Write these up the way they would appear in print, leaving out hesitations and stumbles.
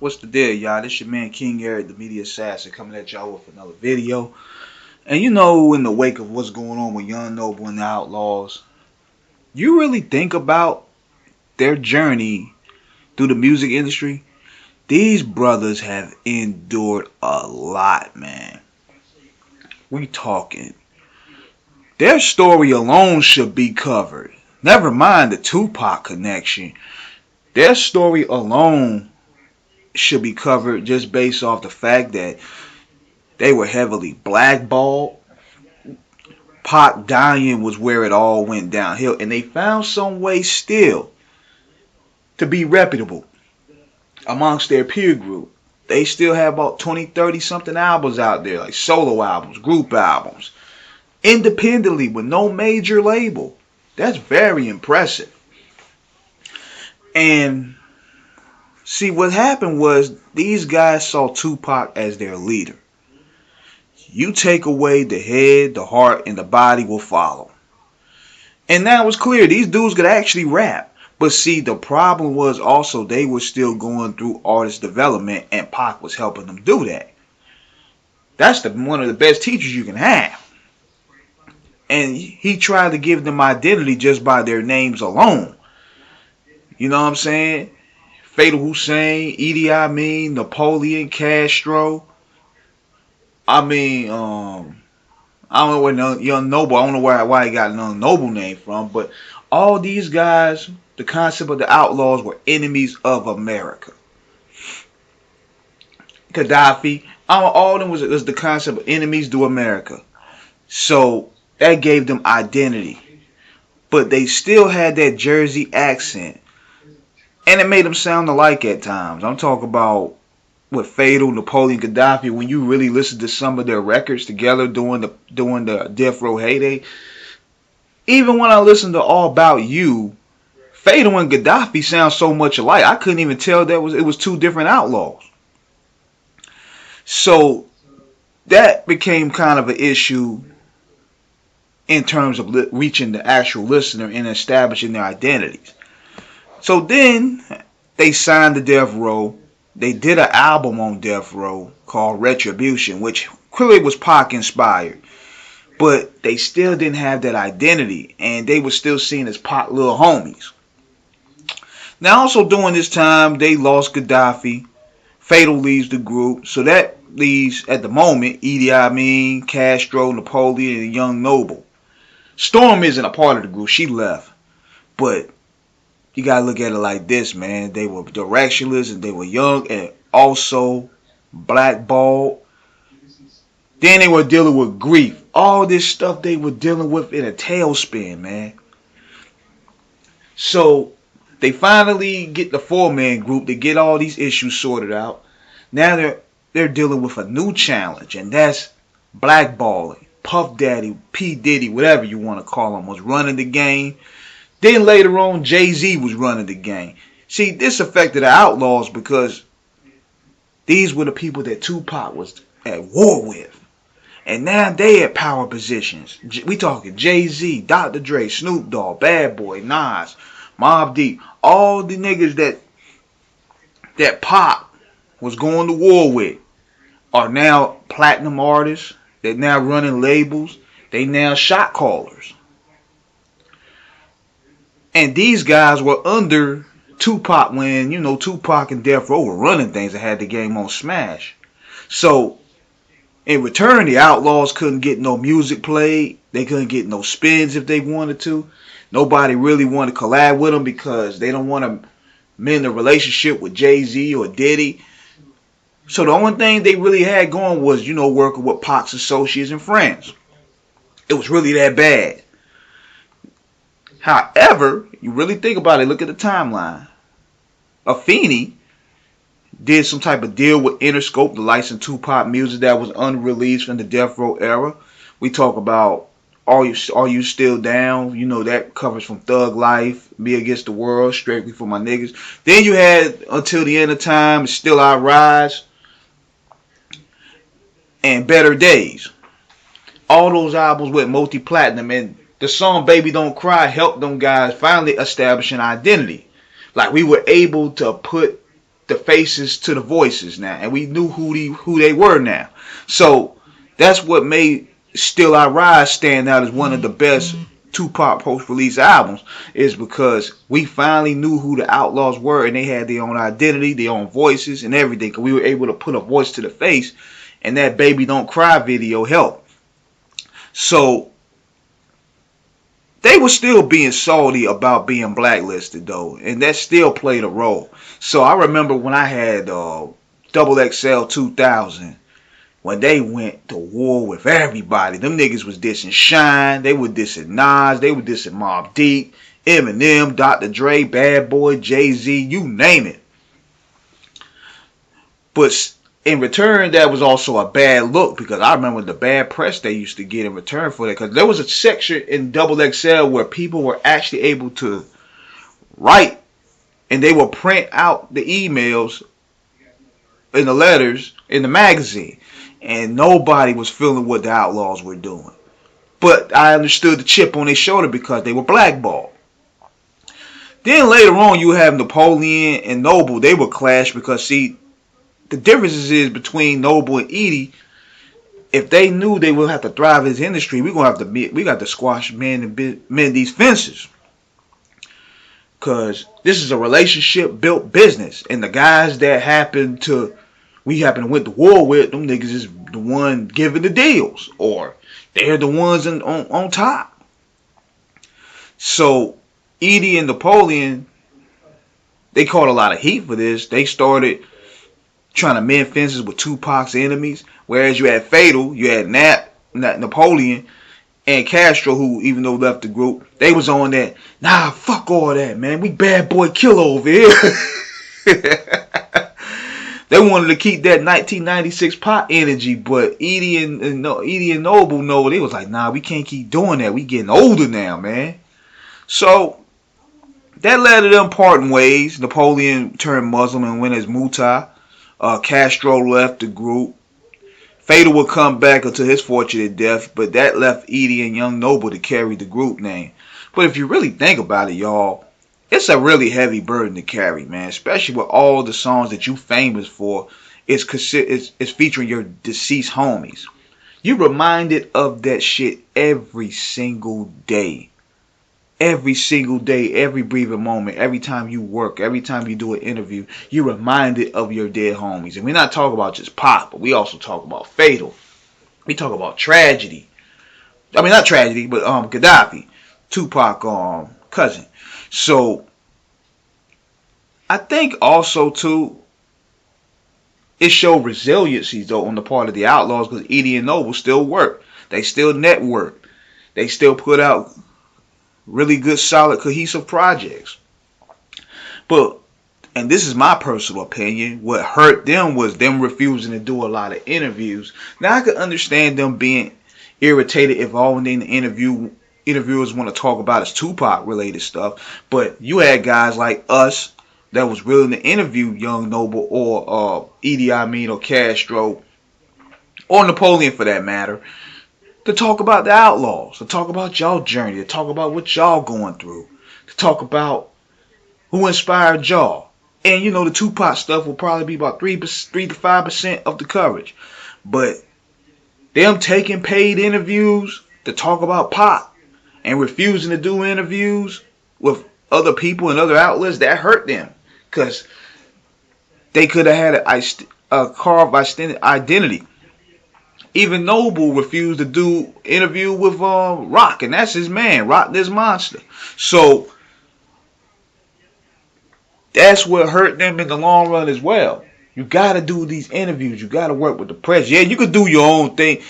What's the deal, y'all? This your man King Eric, the media assassin, coming at y'all with another video. And in the wake of what's going on with Young Noble and the Outlawz, you really think about their journey through the music industry. These brothers have endured a lot, man. We talking. Their story alone should be covered. Never mind the Tupac connection. Their story alone should be covered just based off the fact that they were heavily blackballed. Pac dying was where it all went downhill, and they found some way still to be reputable amongst their peer group. They still have about 20, 30 something albums out there, like solo albums, group albums, independently with no major label. That's very impressive. And see, what happened was these guys saw Tupac as their leader. You take away the head, the heart, and the body will follow. And now it's clear these dudes could actually rap. But see, the problem was also they were still going through artist development, and Pac was helping them do that. That's one of the best teachers you can have. And he tried to give them identity just by their names alone. You know what I'm saying? Fatal Hussein, Idi Amin, Napoleon, Castro. I don't know where Young Noble, I don't know why he got Young Noble name from, but all these guys, the concept of the Outlawz, were enemies of America. Gaddafi, all of them was the concept of enemies to America. So that gave them identity. But they still had that Jersey accent. And it made them sound alike at times. I'm talking about with Fatal, Napoleon, Gaddafi. When you really listen to some of their records together during the Death Row heyday, even when I listen to All About You, Fatal and Gaddafi sound so much alike. I couldn't even tell it was two different outlaws. So that became kind of an issue in terms of reaching the actual listener and establishing their identities. So then they signed to Death Row. They did an album on Death Row called Retribution, which clearly was Pac inspired. But they still didn't have that identity, and they were still seen as Pac little homies. Now also during this time, they lost Gaddafi. Fatal leaves the group. So that leaves, at the moment, Idi Amin, Castro, Napoleon, and Young Noble. Storm isn't a part of the group. She left. But you gotta look at it like this, man. They were directionless and they were young and also blackballed. Then they were dealing with grief. All this stuff they were dealing with in a tailspin, man. So they finally get the four-man group. They get all these issues sorted out. Now they're dealing with a new challenge, and that's blackballing. Puff Daddy, P. Diddy, whatever you want to call him, was running the game. Then later on, Jay-Z was running the game. See, this affected the Outlawz because these were the people that Tupac was at war with. And now they at power positions. We talking Jay-Z, Dr. Dre, Snoop Dogg, Bad Boy, Nas, Mobb Deep. All the niggas that Pac was going to war with are now platinum artists. They're now running labels. They now shot callers. And these guys were under Tupac when, Tupac and Death Row were running things and had the game on smash. So, in return, the Outlawz couldn't get no music played. They couldn't get no spins if they wanted to. Nobody really wanted to collab with them because they don't want to mend a relationship with Jay-Z or Diddy. So the only thing they really had going was, working with Pac's associates and friends. It was really that bad. However, you really think about it, look at the timeline. Afeni did some type of deal with Interscope to license Tupac music that was unreleased from the Death Row era. We talk about Are You Still Down? That covers from Thug Life, Me Against the World, Strictly for My Niggas. Then you had Until the End of Time, Still I Rise, and Better Days. All those albums went multi-platinum, and the song Baby Don't Cry helped them guys finally establish an identity. Like, we were able to put the faces to the voices now, and we knew who they were now. So that's what made Still I Rise stand out as one of the best Tupac post-release albums, is because we finally knew who the Outlawz were, and they had their own identity, their own voices, and everything. Cause we were able to put a voice to the face, and that "Baby Don't Cry" video helped. So they were still being salty about being blacklisted though, and that still played a role. So I remember when I had Double XL 2000, when they went to war with everybody. Them niggas was dissing Shine, they were dissing Nas, they were dissing Mobb Deep, Eminem, Dr. Dre, Bad Boy, Jay-Z, you name it. But in return, that was also a bad look, because I remember the bad press they used to get in return for that. Because there was a section in Double XL where people were actually able to write, and they would print out the emails and the letters in the magazine. And nobody was feeling what the Outlawz were doing. But I understood the chip on their shoulder because they were blackballed. Then later on, you have Napoleon and Noble. They would clash because, see, the differences is between Noble and Edie. If they knew they would have to thrive in this industry, we got to squash men these fences. Because this is a relationship built business. And the guys that we happen to went to war with, them niggas is the one giving the deals, or they're the ones on top. So Edie and Napoleon, they caught a lot of heat for this. They started trying to mend fences with Tupac's enemies, whereas you had Fatal, you had Napoleon, and Castro, who even though left the group, they was on that. Nah, fuck all that, man. We bad boy killer over here. They wanted to keep that 1996 pop energy, but Edie and Noble know, they was like, nah, we can't keep doing that. We getting older now, man. So that led to them parting ways. Napoleon turned Muslim and went as Muta. Castro left the group. Fatal would come back until his fortunate death, but that left Edie and Young Noble to carry the group name. But if you really think about it, y'all, it's a really heavy burden to carry, man. Especially with all the songs that you famous for is featuring your deceased homies. You reminded of that shit every single day. Every single day, every breathing moment, every time you work, every time you do an interview, you're reminded of your dead homies. And we're not talking about just Pop, but we also talk about Fatal. We talk about tragedy. I mean, not tragedy, but Gaddafi, Tupac, cousin. So I think also too, it showed resiliency though on the part of the Outlawz, because Edie and Noble still work. They still network. They still put out really good, solid, cohesive projects. But, and this is my personal opinion, what hurt them was them refusing to do a lot of interviews. Now I could understand them being irritated if all they in the interviewers want to talk about is Tupac related stuff. But you had guys like us that was willing to interview Young Noble or Edie Amin or Castro or Napoleon for that matter, to talk about the Outlawz, to talk about y'all journey, to talk about what y'all going through, to talk about who inspired y'all. And you know, the Tupac stuff will probably be about 3 to 5% of the coverage. But them taking paid interviews to talk about Pop and refusing to do interviews with other people and other outlets, that hurt them. Because they could have had a carved identity. Even Noble refused to do interview with Rock, and that's his man, Rock this monster. So that's what hurt them in the long run as well. You gotta do these interviews. You gotta work with the press. Yeah, you could do your own thing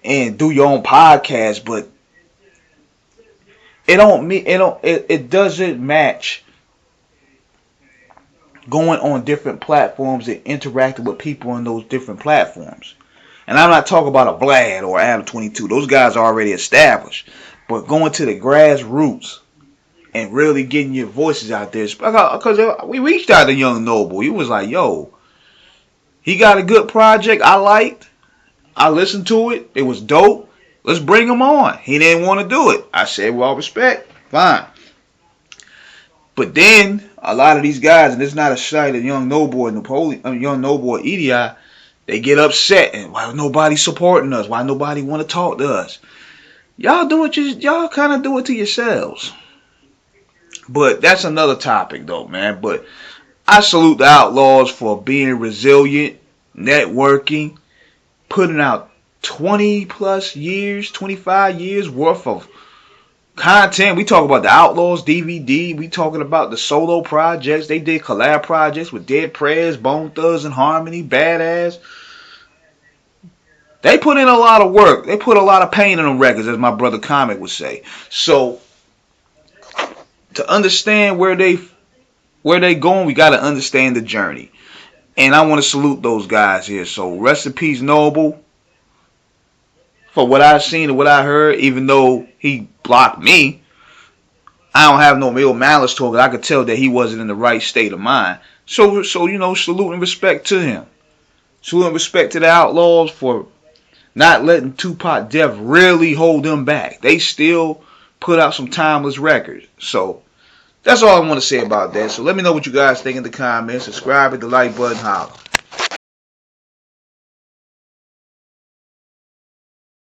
and do your own podcast, but it doesn't match going on different platforms and interacting with people on those different platforms. And I'm not talking about a Vlad or Adam 22. Those guys are already established. But going to the grassroots and really getting your voices out there. Because we reached out to Young Noble. He was like, yo, he got a good project I liked. I listened to it. It was dope. Let's bring him on. He didn't want to do it. I said, with all respect, fine. But then a lot of these guys, and it's not a shot at Young Noble or Napoleon, Young Noble or EDI, they get upset and why nobody supporting us? Why nobody want to talk to us? Y'all kind of do it to yourselves. But that's another topic though, man. But I salute the Outlawz for being resilient, networking, putting out 20 plus years, 25 years worth of content. We talk about the Outlawz DVD. We talking about the solo projects. They did collab projects with Dead Prayers, Bone Thugs and Harmony, Badass. They put in a lot of work. They put a lot of pain in them records, as my brother Comic would say. So to understand where they going, we got to understand the journey. And I want to salute those guys here. So rest in peace, Noble. For what I've seen and what I heard, even though he blocked me, I don't have no ill malice to him. I could tell that he wasn't in the right state of mind. So salute and respect to him. Salute and respect to the Outlawz for not letting Tupac death really hold them back. They still put out some timeless records. So that's all I want to say about that. So let me know what you guys think in the comments. Subscribe, hit the like button, holla.